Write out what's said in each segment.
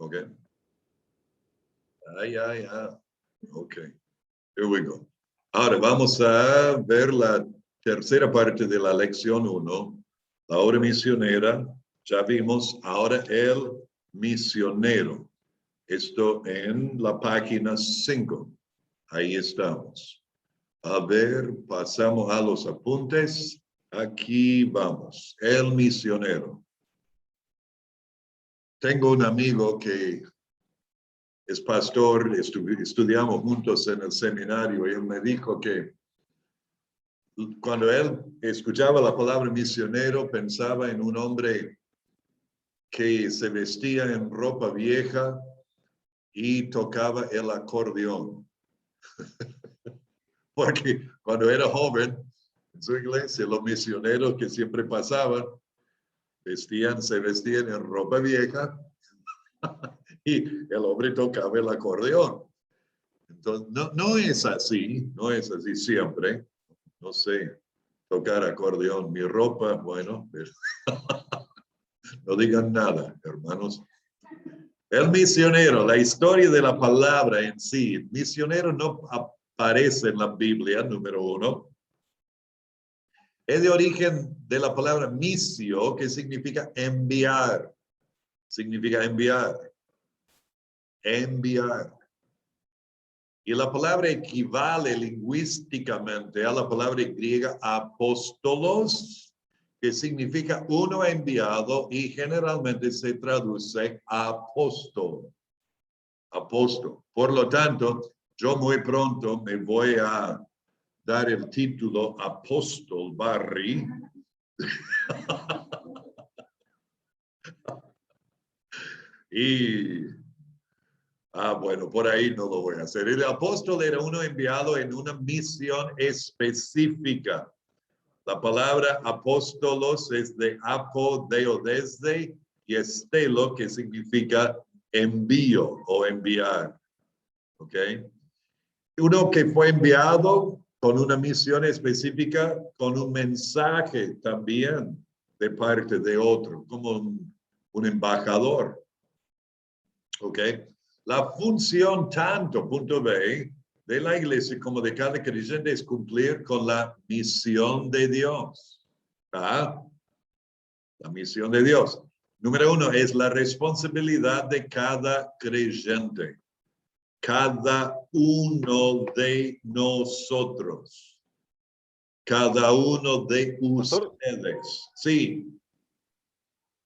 Okay. Okay. Here we go. Ahora vamos a ver la tercera parte de la lección 1, la obra misionera. Ya vimos ahora el misionero. Esto en la página 5. Ahí estamos. A ver, pasamos a los apuntes. Aquí vamos. El misionero. Tengo un amigo que es pastor, estudiamos juntos en el seminario y él me dijo que cuando él escuchaba la palabra misionero pensaba en un hombre que se vestía en ropa vieja y tocaba el acordeón. Porque cuando era joven en su iglesia, los misioneros que siempre pasaban se vestían en ropa vieja y el hombre tocaba el acordeón. Entonces, no es así, no es así siempre. No sé, tocar acordeón, mi ropa, bueno, no digan nada, hermanos. El misionero, la historia de la palabra en sí, misionero no aparece en la Biblia, número 1. Es de origen de la palabra misio, que significa enviar. Significa enviar. Enviar. Y la palabra equivale lingüísticamente a la palabra griega apóstolos, que significa uno enviado y generalmente se traduce apóstol. Apóstol. Por lo tanto, yo muy pronto me voy a dar el título apóstol Barry. Y, bueno, por ahí no lo voy a hacer. El apóstol era uno enviado en una misión específica. La palabra apóstolos es de apodeo desde y estelo, que significa envío o enviar. ¿Ok? Uno que fue enviado con una misión específica, con un mensaje también de parte de otro, como un embajador. ¿Ok? La función tanto, punto B, de la iglesia como de cada creyente es cumplir con la misión de Dios. ¿Ah? La misión de Dios. Número 1 es la responsabilidad de cada creyente. Cada uno de nosotros. Cada uno de Pastor, ustedes. Sí.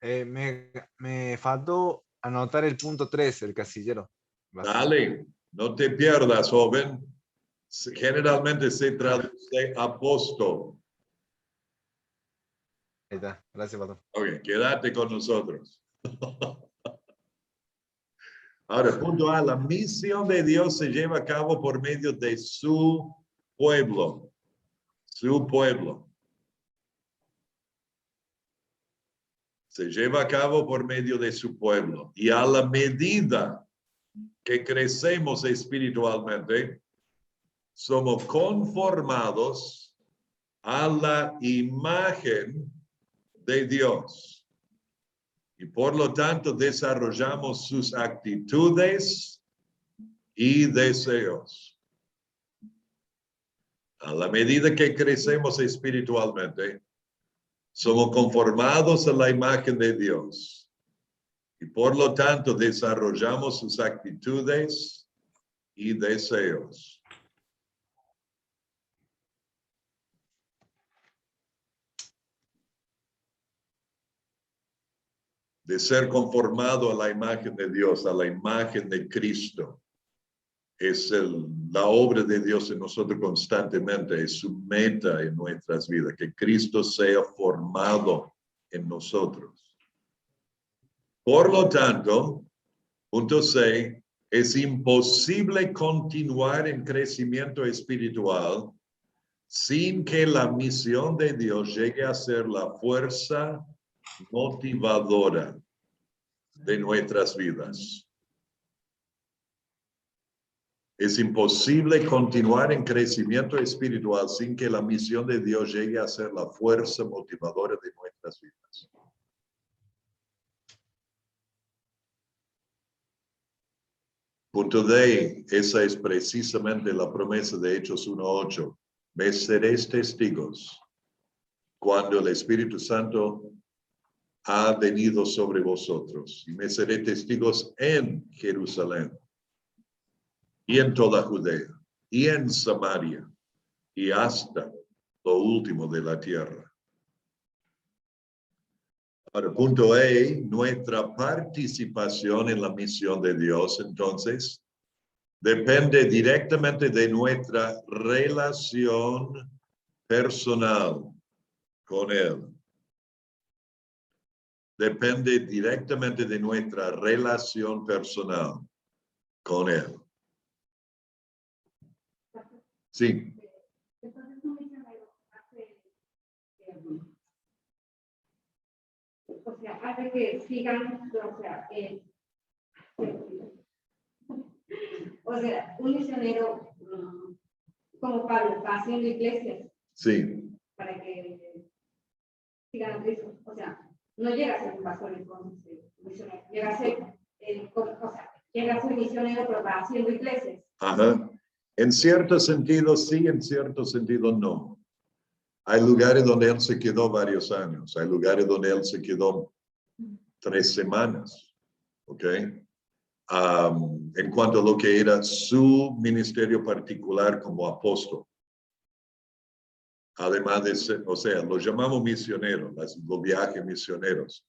me faltó anotar el punto 3, el casillero. Dale. No te pierdas, joven. Generalmente se traduce apóstol. Ahí está, gracias, pastor. Ok, quédate con nosotros. Ahora, punto A, la misión de Dios se lleva a cabo por medio de su pueblo. Su pueblo. Se lleva a cabo por medio de su pueblo. Y a la medida que crecemos espiritualmente, somos conformados a la imagen de Dios. Y por lo tanto desarrollamos sus actitudes y deseos. A la medida que crecemos espiritualmente, somos conformados a la imagen de Dios. Y por lo tanto desarrollamos sus actitudes y deseos. De ser conformado a la imagen de Dios, a la imagen de Cristo. Es la obra de Dios en nosotros constantemente, es su meta en nuestras vidas, que Cristo sea formado en nosotros. Por lo tanto, punto C, es imposible continuar en crecimiento espiritual sin que la misión de Dios llegue a ser la fuerza motivadora de nuestras vidas. Es imposible continuar en crecimiento espiritual sin que la misión de Dios llegue a ser la fuerza motivadora de nuestras vidas. Punto D, esa es precisamente la promesa de Hechos 1:8. Me seréis testigos cuando el Espíritu Santo ha venido sobre vosotros. Y me seré testigos en Jerusalén, y en toda Judea, y en Samaria, y hasta lo último de la tierra. Ahora, punto E, nuestra participación en la misión de Dios, entonces, depende directamente de nuestra relación personal con Él. Depende directamente de nuestra relación personal con Él. Sí. Entonces, un misionero hace, hace que sigan, un misionero como Pablo va haciendo iglesias. Sí. Para que sigan a Cristo. O sea, no llega a ser un pastor entonces, misionero. Llega a ser, llega a ser misionero, pero va haciendo iglesias. Ajá. En cierto sentido sí, en cierto sentido no. Hay lugares donde él se quedó varios años. Hay lugares donde él se quedó 3 semanas. ¿Ok? En cuanto a lo que era su ministerio particular como apóstol. Además de ser, o sea, los llamamos misioneros, los viajes misioneros.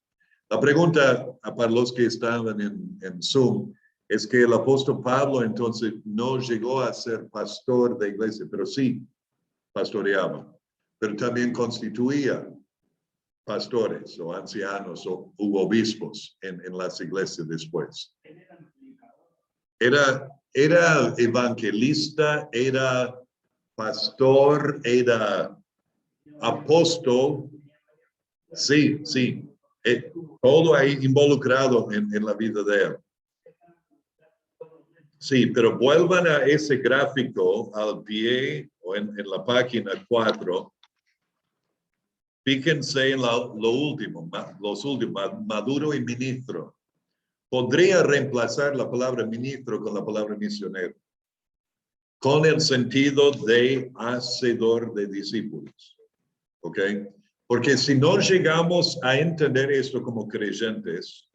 La pregunta para los que estaban en Zoom es que el apóstol Pablo entonces no llegó a ser pastor de iglesia, pero sí pastoreaba, pero también constituía pastores o ancianos o obispos en las iglesias después. Era evangelista, era pastor, era apóstol. Sí, sí. Todo ahí involucrado en la vida de él. Sí, pero vuelvan a ese gráfico al pie o en la página 4. Fíjense en los últimos, maduro y ministro. Podría reemplazar la palabra ministro con la palabra misionero, con el sentido de hacedor de discípulos. ¿Ok? Porque si no llegamos a entender esto como creyentes,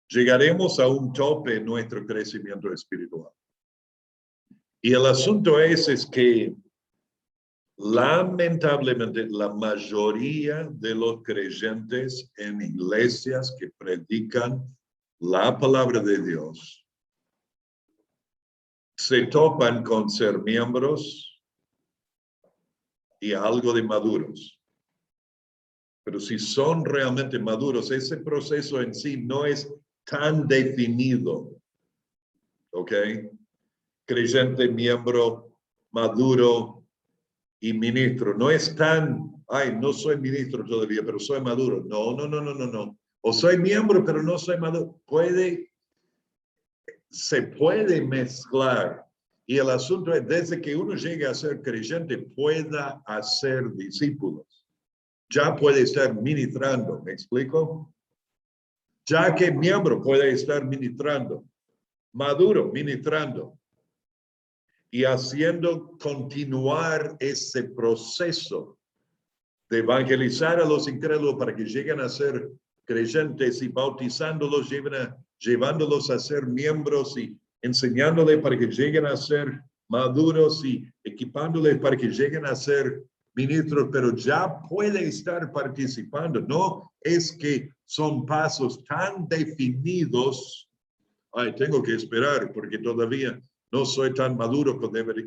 llegaremos a un tope en nuestro crecimiento espiritual. Y el asunto es que lamentablemente la mayoría de los creyentes en iglesias que predican la palabra de Dios se topan con ser miembros y algo de maduros. Pero si son realmente maduros, ese proceso en sí no es tan definido. ¿Ok? Creyente, miembro, maduro y ministro. No es tan, no soy ministro todavía, pero soy maduro. No. O soy miembro, pero no soy maduro. Se puede mezclar. Y el asunto es, desde que uno llegue a ser creyente, pueda hacer discípulos. Ya puede estar ministrando, ¿me explico? Ya que miembro puede estar ministrando, maduro ministrando y haciendo continuar ese proceso de evangelizar a los incrédulos para que lleguen a ser creyentes y bautizándolos, llevándolos a ser miembros y enseñándoles para que lleguen a ser maduros y equipándoles para que lleguen a ser ministros, pero ya puede estar participando. No es que son pasos tan definidos. Tengo que esperar porque todavía no soy tan maduro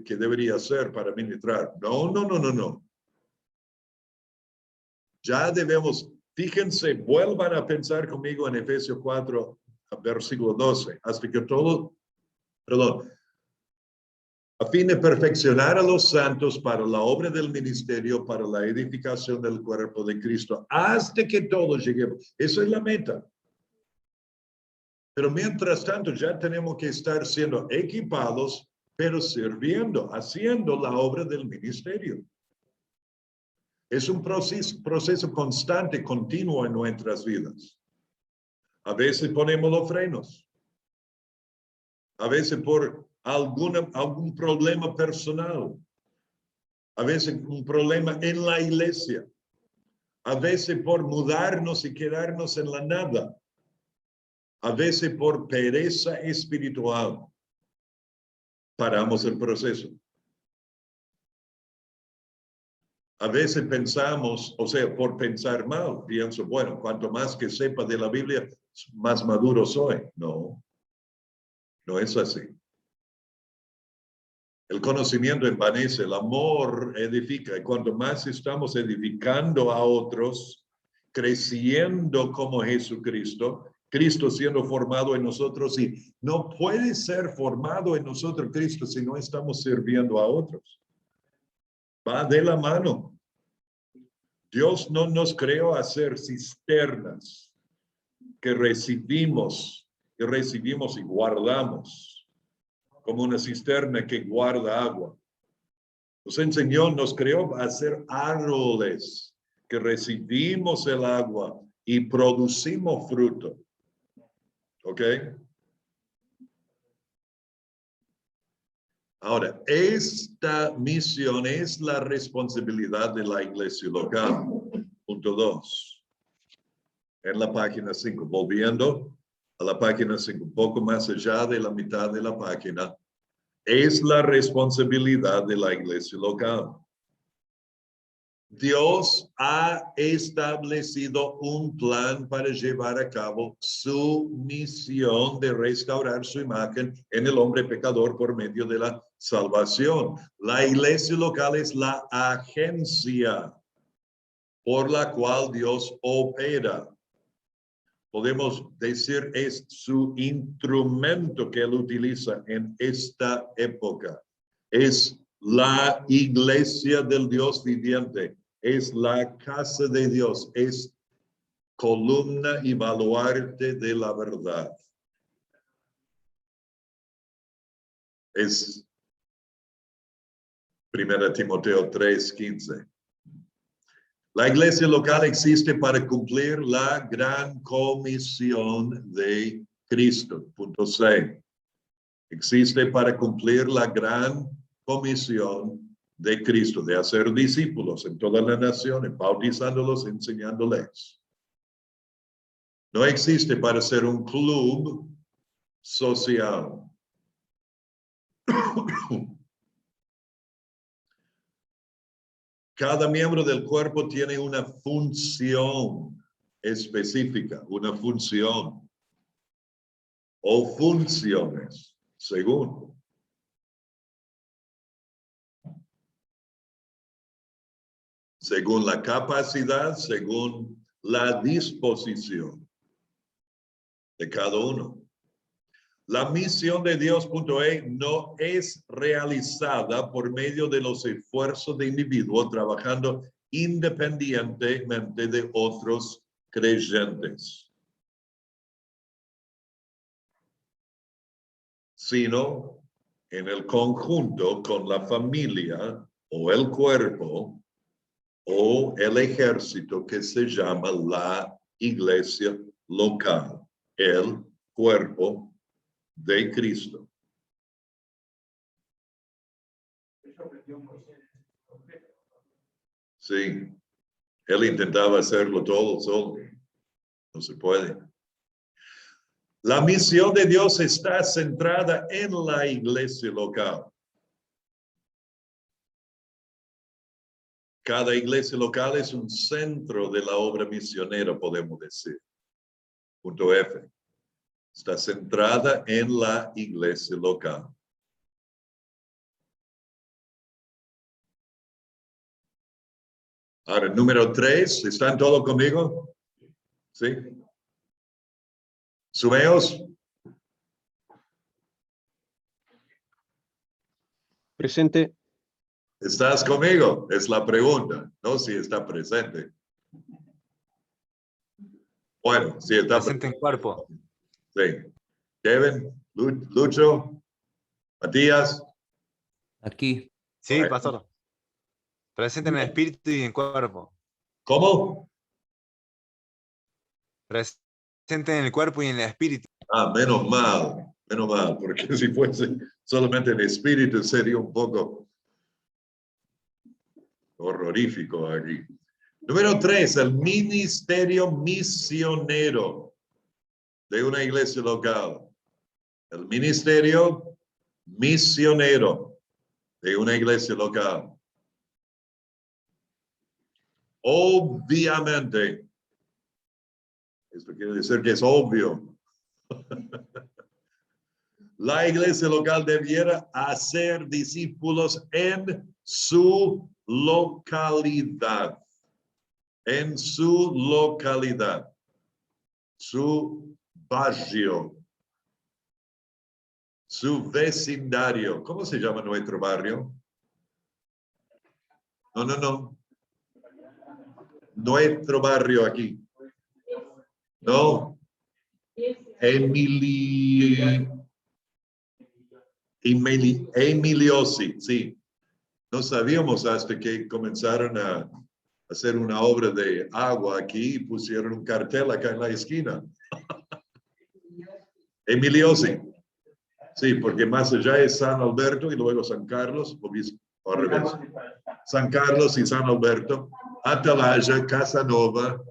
que debería ser para ministrar. No. Ya debemos, fíjense, vuelvan a pensar conmigo en Efesios 4, versículo 12, hasta que a fin de perfeccionar a los santos para la obra del ministerio, para la edificación del cuerpo de Cristo, hasta que todos lleguemos. Esa es la meta. Pero mientras tanto, ya tenemos que estar siendo equipados, pero sirviendo, haciendo la obra del ministerio. Es un proceso constante, continuo en nuestras vidas. A veces ponemos los frenos. a veces por algún problema personal, a veces un problema en la iglesia, a veces por mudarnos y quedarnos en la nada, a veces por pereza espiritual. Paramos el proceso. A veces pensamos, o sea, por pensar mal, pienso, bueno, cuanto más que sepa de la Biblia, más maduro soy. No, no es así. El conocimiento envanece, el amor edifica, y cuanto más estamos edificando a otros, creciendo como Jesucristo, Cristo siendo formado en nosotros, y no puede ser formado en nosotros Cristo si no estamos sirviendo a otros. Va de la mano. Dios no nos creó a ser cisternas que recibimos y guardamos, como una cisterna que guarda agua. Nos enseñó, nos creó a ser árboles que recibimos el agua y producimos fruto. ¿Ok? Ahora, esta misión es la responsabilidad de la iglesia local. Punto 2. En la página 5, volviendo a la página 5, un poco más allá de la mitad de la página, es la responsabilidad de la iglesia local. Dios ha establecido un plan para llevar a cabo su misión de restaurar su imagen en el hombre pecador por medio de la salvación. La iglesia local es la agencia por la cual Dios opera. Podemos decir es su instrumento que él utiliza en esta época. Es la iglesia del Dios viviente. Es la casa de Dios. Es columna y baluarte de la verdad. Es 1 Timoteo 3:15. La iglesia local existe para cumplir la gran comisión de Cristo. Punto 6. Existe para cumplir la gran comisión de Cristo, de hacer discípulos en todas las naciones, bautizándolos, enseñándoles. No existe para ser un club social. Cada miembro del cuerpo tiene una función específica, una función o funciones, según la capacidad, según la disposición de cada uno. La misión de Dios, no es realizada por medio de los esfuerzos de individuos trabajando independientemente de otros creyentes, sino en el conjunto con la familia o el cuerpo o el ejército que se llama la iglesia local, el cuerpo de Cristo. Sí, él intentaba hacerlo todo solo. No se puede. La misión de Dios está centrada en la iglesia local. Cada iglesia local es un centro de la obra misionera, podemos decir. Punto F. Está centrada en la iglesia local. Ahora, número 3, ¿están todos conmigo? ¿Sí? ¿Sumeos? Presente. ¿Estás conmigo? Es la pregunta, no si está presente. Bueno, si está Presente en cuerpo. Sí. Kevin, Lucho, Matías. Aquí. Sí, Bueno. pastor. Presente en el espíritu y en cuerpo. ¿Cómo? Presente en el cuerpo y en el espíritu. Ah, menos mal. Menos mal, porque si fuese solamente el espíritu sería un poco horrorífico aquí. Número 3, el ministerio misionero de una iglesia local. El ministerio misionero de una iglesia local. Obviamente, esto quiere decir que es obvio. La iglesia local debiera hacer discípulos en su localidad. En su localidad. Su barrio. Su vecindario. ¿Cómo se llama nuestro barrio? No. Nuestro barrio aquí. No. Emiliosi, sí. No sabíamos hasta que comenzaron a hacer una obra de agua aquí y pusieron un cartel acá en la esquina. Emiliosi. Sí, porque más allá es San Alberto y luego San Carlos, o al revés. San Carlos y San Alberto, Atalaya, Casanova,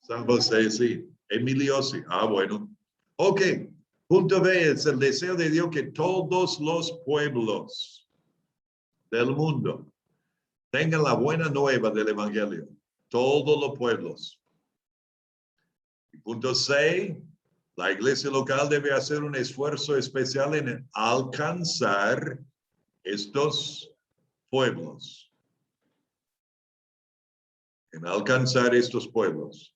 San José, sí. Emiliosi. Ah, bueno. Ok. Punto B es el deseo de Dios que todos los pueblos del mundo tengan la buena nueva del Evangelio. Todos los pueblos. Y punto C, la iglesia local debe hacer un esfuerzo especial en alcanzar estos pueblos. En alcanzar estos pueblos.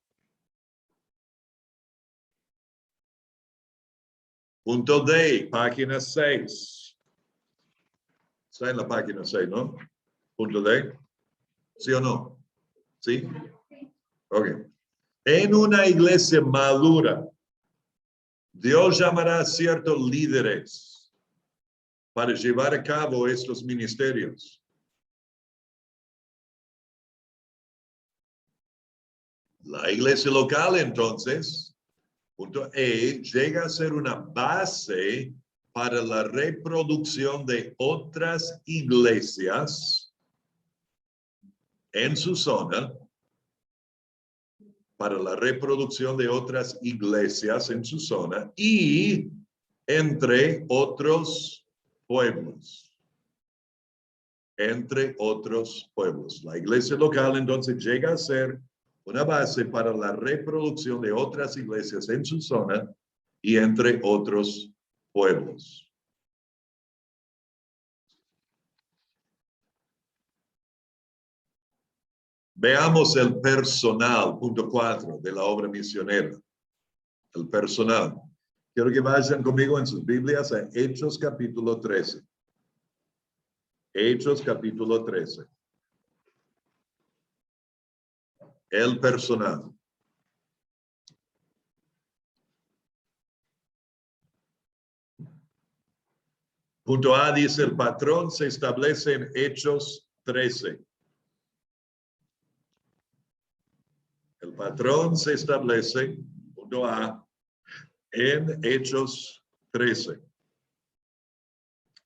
Punto D, página 6. Está en la página 6, ¿no? Punto D. ¿Sí o no? ¿Sí? Ok. En una iglesia madura, Dios llamará a ciertos líderes para llevar a cabo estos ministerios. La iglesia local, entonces, punto E, llega a ser una base para la reproducción de otras iglesias en su zona, para la reproducción de otras iglesias en su zona y entre otros pueblos. Entre otros pueblos. La iglesia local entonces llega a ser una base para la reproducción de otras iglesias en su zona y entre otros pueblos. Veamos el personal, punto 4 de la obra misionera. El personal. Quiero que vayan conmigo en sus Biblias a Hechos capítulo 13. Hechos capítulo 13. El personal. Punto A dice, el patrón se establece en Hechos 13. El patrón se establece, punto A, en Hechos 13.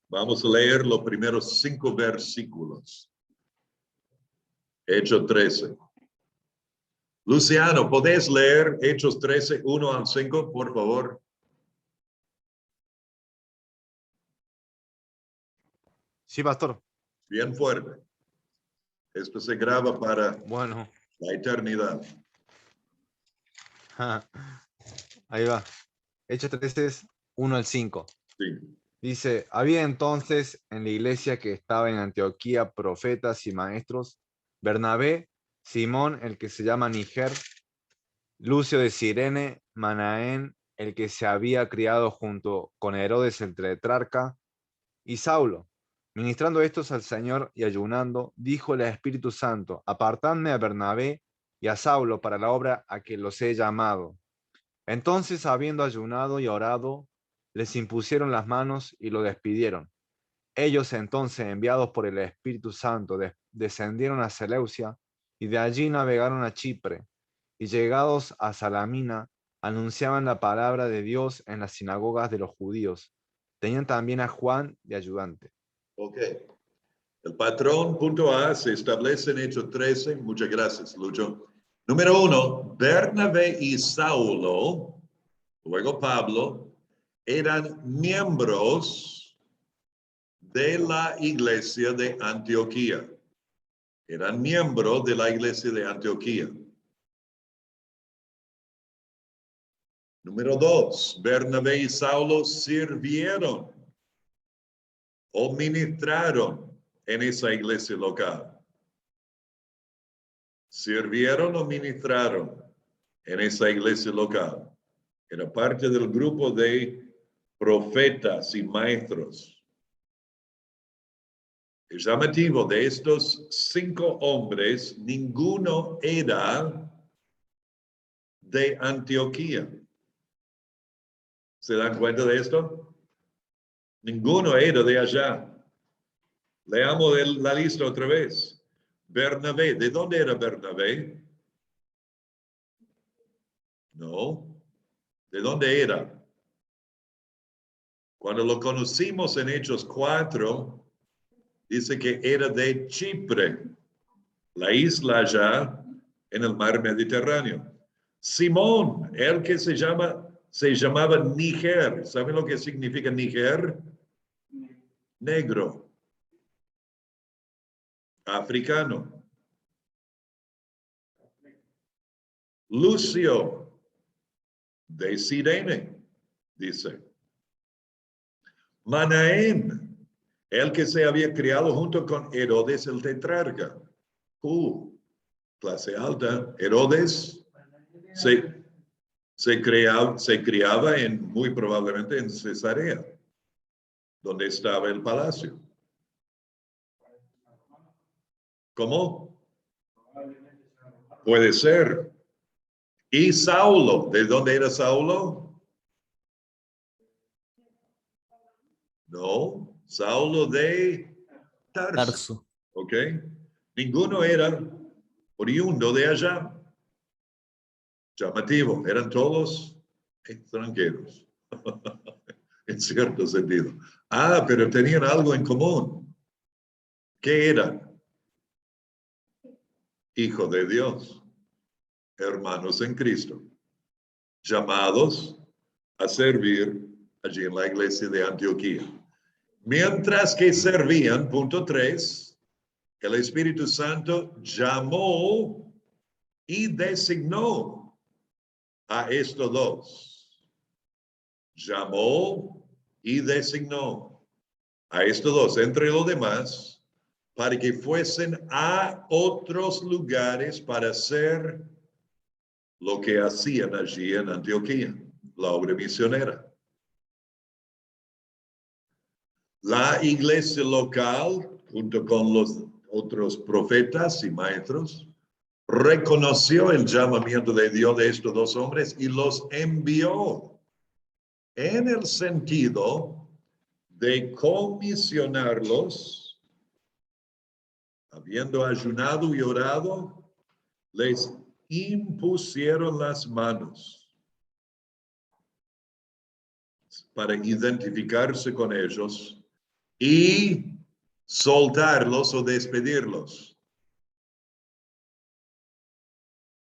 Vamos a leer los primeros 5 versículos. Hechos 13. Luciano, ¿podés leer Hechos 13, 1 al 5, por favor? Sí, pastor. Bien fuerte. Esto se graba para Bueno, la eternidad. ahí va. Hechos 13, 1 al 5. Sí. Dice, había entonces en la iglesia que estaba en Antioquía profetas y maestros, Bernabé, Simón, el que se llama Níger, Lucio de Cirene, Manaén, el que se había criado junto con Herodes el tetrarca, y Saulo. Ministrando estos al Señor y ayunando, dijo el Espíritu Santo, apartadme a Bernabé y a Saulo para la obra a que los he llamado. Entonces, habiendo ayunado y orado, les impusieron las manos y lo despidieron. Ellos entonces, enviados por el Espíritu Santo, descendieron a Seleucia y de allí navegaron a Chipre y llegados a Salamina, anunciaban la palabra de Dios en las sinagogas de los judíos. Tenían también a Juan de ayudante. Ok. El patrón punto A se establece en Hechos 13. Muchas gracias, Lucho. Número 1, Bernabé y Saulo, luego Pablo, eran miembros de la iglesia de Antioquía. Eran miembros de la iglesia de Antioquía. Número 2, Bernabé y Saulo sirvieron o ministraron en esa iglesia local. Sirvieron o ministraron en esa iglesia local. Era parte del grupo de profetas y maestros. El llamativo de estos 5 hombres, ninguno era de Antioquía. ¿Se dan cuenta de esto? Ninguno era de allá. Leamos la lista otra vez. Bernabé, ¿de dónde era Bernabé? No. ¿De dónde era? Cuando lo conocimos en Hechos 4, dice que era de Chipre, la isla allá en el mar Mediterráneo. Simón, el que se llamaba Níger. ¿Saben lo que significa Níger? Negro. Africano. Lucio, de Cirene, dice. Manaén, el que se había criado junto con Herodes el tetrarca. Clase alta. Herodes se criaba muy probablemente en Cesarea, donde estaba el palacio. ¿Cómo? Puede ser. Y Saulo, ¿de dónde era Saulo? No, Saulo de Tarso. Tarso. ¿Ok? Ninguno era oriundo de allá. Llamativo, eran todos extranjeros. En cierto sentido. Pero tenían algo en común. ¿Qué eran? Hijo de Dios, hermanos en Cristo, llamados a servir allí en la iglesia de Antioquía. Mientras que servían, punto 3, el Espíritu Santo llamó y designó a estos 2. Llamó y designó a estos 2, entre los demás, para que fuesen a otros lugares para hacer lo que hacían allí en Antioquía, la obra misionera. La iglesia local, junto con los otros profetas y maestros, reconoció el llamamiento de Dios de estos 2 hombres y los envió en el sentido de comisionarlos. Habiendo ayunado y orado, les impusieron las manos para identificarse con ellos y soltarlos o despedirlos.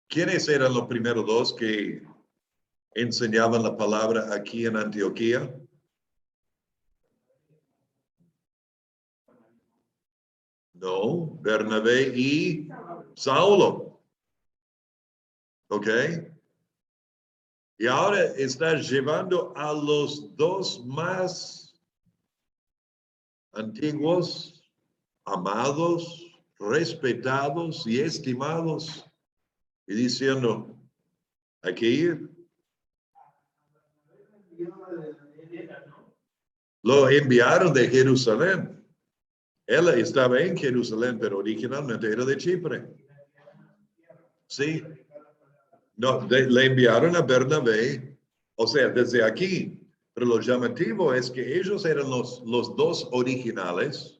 ¿Quiénes eran los primeros 2 que enseñaban la palabra aquí en Antioquía? No, Bernabé y Saulo. ¿Ok? Y ahora está llevando a los 2 más antiguos, amados, respetados y estimados, y diciendo, hay que ir. Lo enviaron de Jerusalén. Él estaba en Jerusalén, pero originalmente era de Chipre. Sí. No, le enviaron a Bernabé, o sea, desde aquí. Pero lo llamativo es que ellos eran los 2 originales.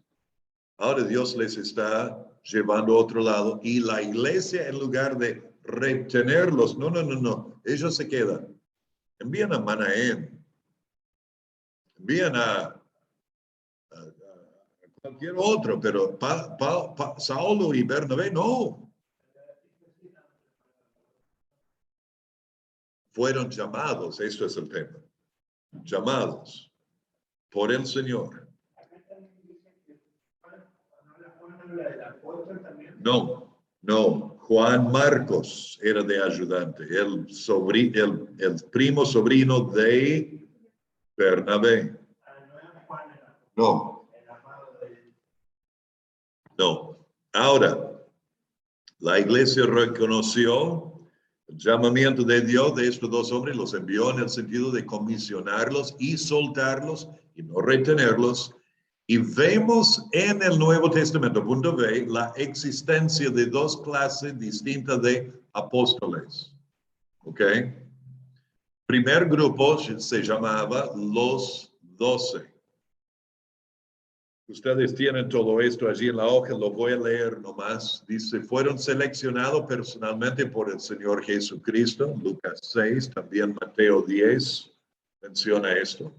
Ahora Dios les está llevando a otro lado. Y la iglesia, en lugar de retenerlos, no. Ellos se quedan. envían a Manaén, envían a cualquier otro, pero Saulo y Bernabé no. Fueron llamados, esto es el tema, llamados por el Señor. No, Juan Marcos era de ayudante, el primo sobrino de Bernabé. No. Ahora, la iglesia reconoció el llamamiento de Dios de estos dos hombres, los envió en el sentido de comisionarlos y soltarlos y no retenerlos. Y vemos en el Nuevo Testamento, punto B, la existencia de dos clases distintas de apóstoles. ¿Ok? Primer grupo se llamaba los 12. Ustedes tienen todo esto allí en la hoja, lo voy a leer nomás. Dice, fueron seleccionados personalmente por el Señor Jesucristo, Lucas 6, también Mateo 10 menciona esto.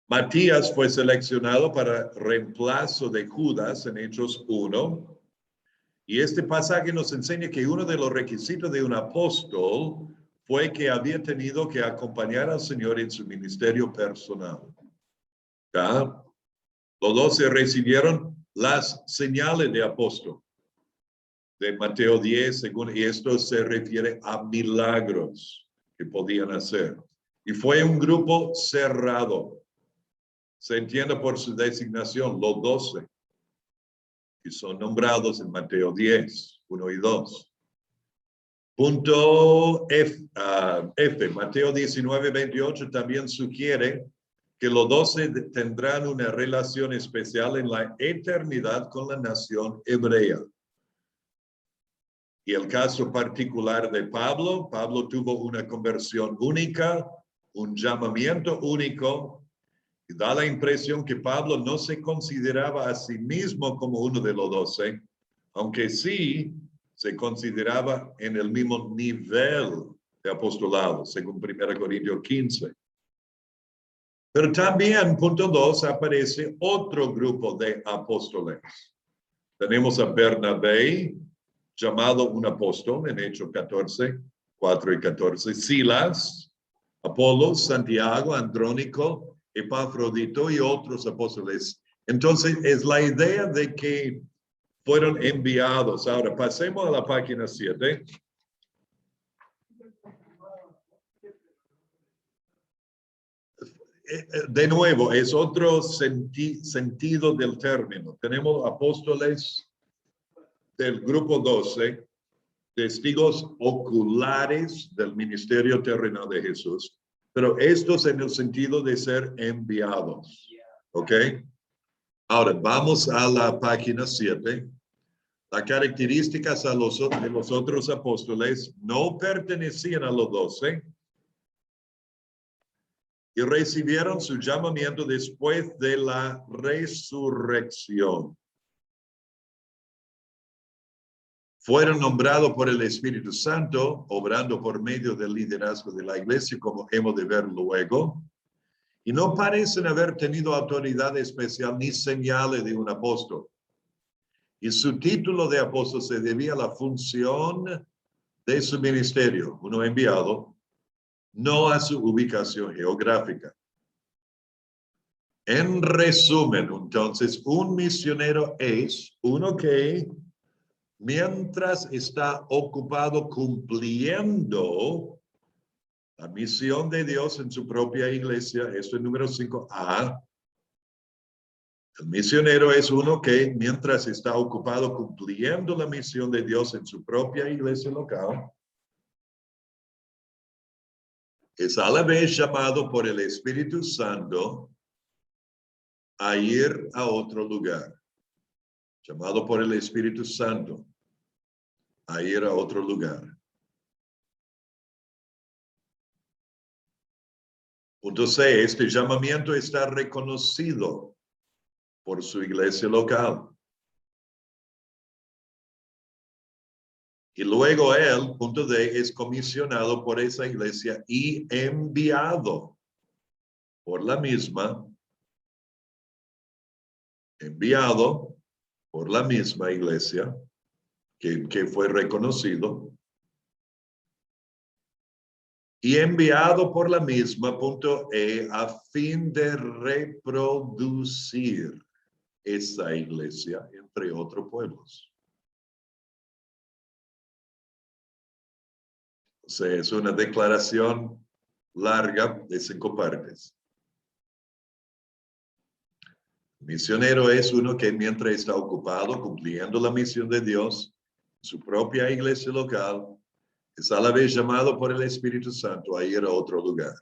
Matías fue seleccionado para reemplazo de Judas en Hechos 1. Y este pasaje nos enseña que uno de los requisitos de un apóstol fue que había tenido que acompañar al Señor en su ministerio personal. ¿Ya? Los 12 recibieron las señales de apóstol de Mateo 10, y esto se refiere a milagros que podían hacer. Y fue un grupo cerrado. Se entiende por su designación, los 12, que son nombrados en Mateo 10, 1 y 2. Punto F, Mateo 19, 28 también sugiere que los 12 tendrán una relación especial en la eternidad con la nación hebrea. Y el caso particular de Pablo tuvo una conversión única, un llamamiento único, y da la impresión que Pablo no se consideraba a sí mismo como uno de los 12, aunque sí se consideraba en el mismo nivel de apostolado, según 1 Corintios 15. Pero también, punto 2, aparece otro grupo de apóstoles. Tenemos a Bernabé, llamado un apóstol en Hechos 14, 4 y 14. Silas, Apolos, Santiago, Andrónico, Epafrodito y otros apóstoles. Entonces, es la idea de que fueron enviados. Ahora, pasemos a la página 7. De nuevo, es otro sentido del término. Tenemos apóstoles del grupo 12, testigos oculares del ministerio terrenal de Jesús, pero estos en el sentido de ser enviados. ¿Ok? Ahora, vamos a la página 7. Las características de los otros apóstoles no pertenecían a los 12 y recibieron su llamamiento después de la resurrección. Fueron nombrados por el Espíritu Santo, obrando por medio del liderazgo de la iglesia, como hemos de ver luego, y no parecen haber tenido autoridad especial ni señales de un apóstol. Y su título de apóstol se debía a la función de su ministerio, uno enviado, no a su ubicación geográfica. En resumen, entonces, un misionero es uno que, mientras está ocupado cumpliendo la misión de Dios en su propia iglesia, esto es número 5A, el misionero es uno que, mientras está ocupado cumpliendo la misión de Dios en su propia iglesia local, es a la vez llamado por el Espíritu Santo a ir a otro lugar. Llamado por el Espíritu Santo a ir a otro lugar. Punto C, este llamamiento está reconocido por su iglesia local. Y luego él, punto D, es comisionado por esa iglesia y enviado por la misma, iglesia que fue reconocido, y enviado por la misma, punto E, a fin de reproducir esa iglesia entre otros pueblos. O sea, es una declaración larga de 5 partes. Misionero es uno que mientras está ocupado cumpliendo la misión de Dios, su propia iglesia local, es a la vez llamado por el Espíritu Santo a ir a otro lugar.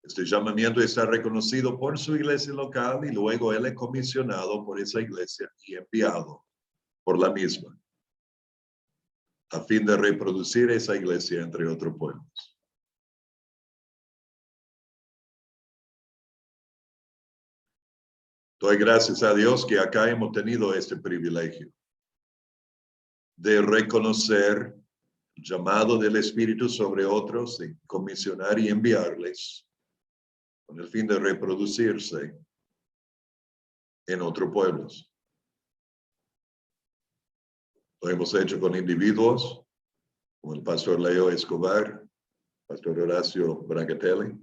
Este llamamiento está reconocido por su iglesia local y luego él es comisionado por esa iglesia y enviado por la misma, a fin de reproducir esa iglesia entre otros pueblos. Doy gracias a Dios que acá hemos tenido este privilegio de reconocer el llamado del Espíritu sobre otros, de comisionar y enviarles con el fin de reproducirse en otros pueblos. Lo hemos hecho con individuos, como el pastor Leo Escobar, pastor Horacio Bragatelli.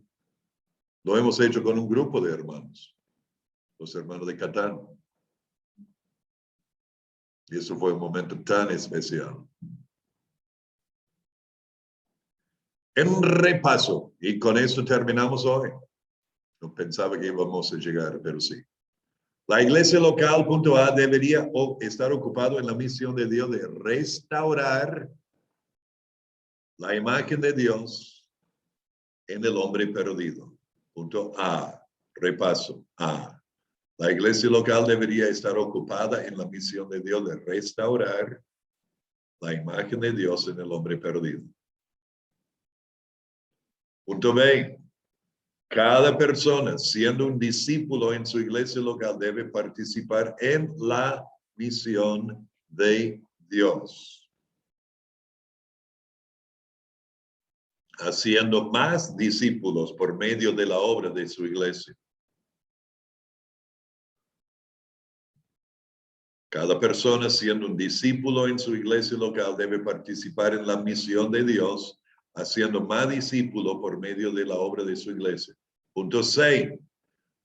Lo hemos hecho con un grupo de hermanos, los hermanos de Catán. Y eso fue un momento tan especial. En repaso, y con esto terminamos hoy. No pensaba que íbamos a llegar, pero sí. La iglesia local, punto A, debería estar ocupado en la misión de Dios de restaurar la imagen de Dios en el hombre perdido. Punto A, repaso A. La iglesia local debería estar ocupada en la misión de Dios de restaurar la imagen de Dios en el hombre perdido. Punto B. Cada persona, siendo un discípulo en su iglesia local, debe participar en la misión de Dios, haciendo más discípulos por medio de la obra de su iglesia. Cada persona, siendo un discípulo en su iglesia local, debe participar en la misión de Dios, haciendo más discípulos por medio de la obra de su iglesia. Punto 6.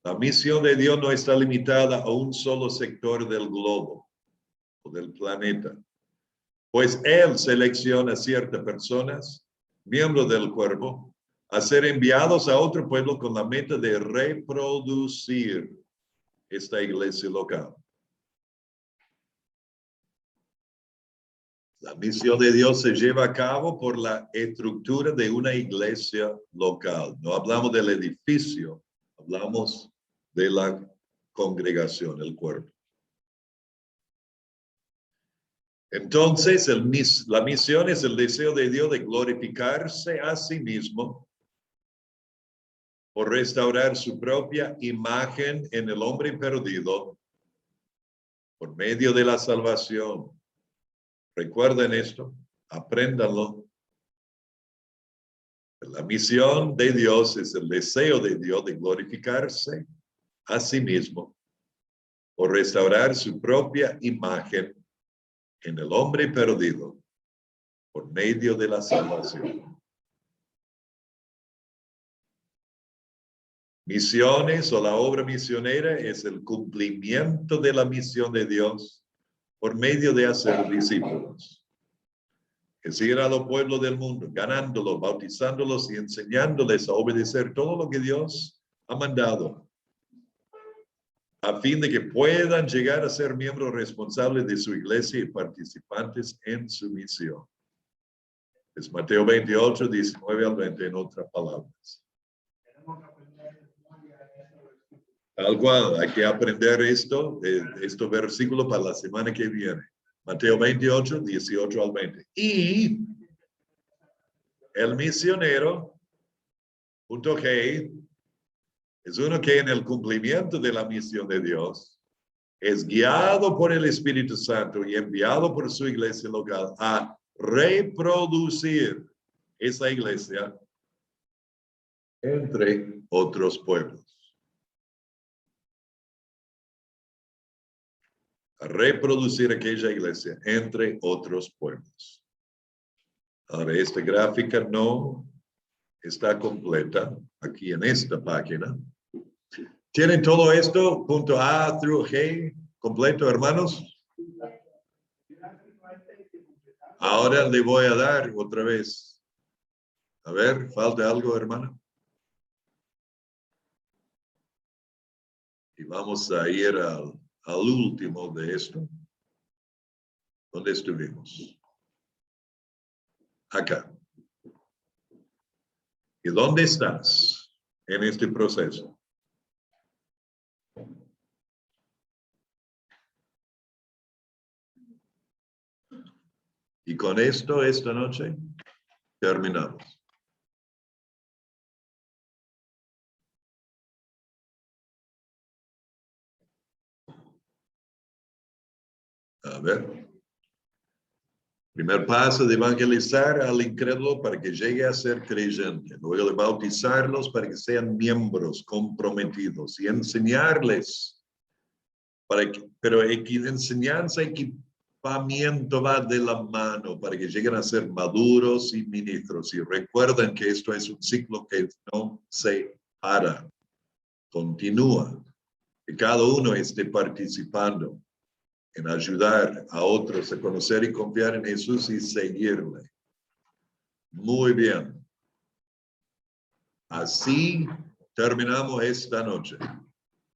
La misión de Dios no está limitada a un solo sector del globo o del planeta, pues Él selecciona ciertas personas, miembros del cuerpo, a ser enviados a otro pueblo con la meta de reproducir esta iglesia local. La misión de Dios se lleva a cabo por la estructura de una iglesia local. No hablamos del edificio, hablamos de la congregación, el cuerpo. Entonces, la misión es el deseo de Dios de glorificarse a sí mismo por restaurar su propia imagen en el hombre perdido por medio de la salvación. Recuerden esto, apréndanlo. La misión de Dios es el deseo de Dios de glorificarse a sí mismo por restaurar su propia imagen en el hombre perdido por medio de la salvación. Misiones o la obra misionera es el cumplimiento de la misión de Dios por medio de hacer discípulos. Es ir a los pueblos del mundo, ganándolos, bautizándolos y enseñándoles a obedecer todo lo que Dios ha mandado, a fin de que puedan llegar a ser miembros responsables de su iglesia y participantes en su misión. Es Mateo 28, 19 al 20, en otras palabras. Tal cual, hay que aprender estos versículos para la semana que viene. Mateo 28, 18 al 20. Y el misionero, punto G, es uno que en el cumplimiento de la misión de Dios es guiado por el Espíritu Santo y enviado por su iglesia local a reproducir esa iglesia entre otros pueblos. A reproducir aquella iglesia entre otros pueblos. Ahora, esta gráfica no está completa aquí en esta página. ¿Tienen todo esto, punto A through G, completo, hermanos? Ahora le voy a dar otra vez. A ver, ¿falta algo, hermano? Y vamos a ir al último de esto. ¿Dónde estuvimos? Acá. ¿Y dónde estás en este proceso? Y con esto, esta noche, terminamos. A ver. Primer paso de evangelizar al incrédulo para que llegue a ser creyente. Luego de bautizarlos para que sean miembros comprometidos y enseñarles. Pero enseñanza, equipamiento va de la mano para que lleguen a ser maduros y ministros. Y recuerden que esto es un ciclo que no se para, continúa. Que cada uno esté participando en ayudar a otros a conocer y confiar en Jesús y seguirle. Muy bien. Así terminamos esta noche.